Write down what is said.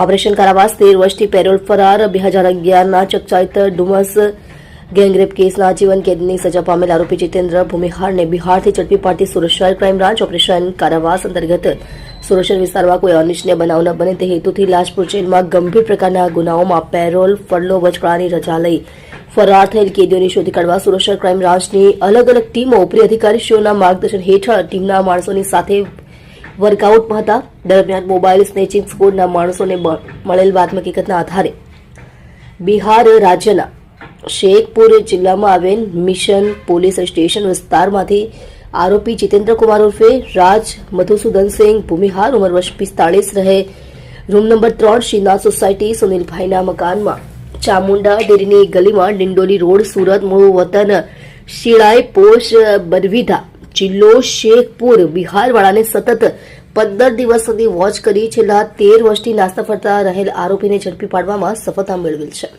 Operation કારાવાસ 13 વર્ષથી parole ફરાર 2011ના ચકચારિત Dumas gangrape કેસના આજીવન કેદની સજા પામેલ આરોપી જીતેન્દ્ર ભૂમિહારને બિહારથી ઝડપી પાડતી સુરત શહેર ક્રાઇમ બ્રાન્ચ ઓપરેશન કારાવાસ અંતર્ગત સુરત શહેર વિસ્તારમાં કોઈ અનિચ્છનીય બનાવ ન બને તે હેતુથી લાજપુર જેલમાં ગંભીર પ્રકારના ગુનાઓમાં પેરોલ ફરલો વચગાળાની રજા લઈ ફરાર થયેલ કેદીઓની શોધી કાઢવા સુરત શહેર ક્રાઇમ બ્રાન્ચની અલગ અલગ ટીમો ઉપરી અધિકારીશ્રીઓના માર્ગદર્શન હેઠળ ટીમના માણસોની સાથે વર્કઆઉટમાં હતા. દરમિયાન મોબાઈલ સ્નેચિંગ સ્કોડના માણસોને મળેલ બાતમી હકીકતના આધારે બિહાર રાજ્યના શેખપુર જિલ્લામાં આવેલ મિશન પોલીસ સ્ટેશન વિસ્તારમાંથી આરોપી જીતેન્દ્ર કુમાર ઉર્ફે રાજ મધુસૂદનસિંહ ભૂમિહાર ઉંમર વર્ષ 45 રહે રૂમ નંબર 3 શ્રીનાથ સોસાયટી સુનિલભાઈના મકાનમાં ચામુંડા ડેરીની ગલીમાં ડિંડોલી રોડ સુરત મૂળ વતન શિળાઈ પોસ્ટ બરવીધા જિલ્લો શેખપુર બિહારવાળાને સતત 15 દિવસ સુધી વોચ કરી છેલ્લા 13 વર્ષથી નાસ્તા ફરતા રહેલ આરોપીને ઝડપી પાડવામાં સફળતા મેળવેલ છે.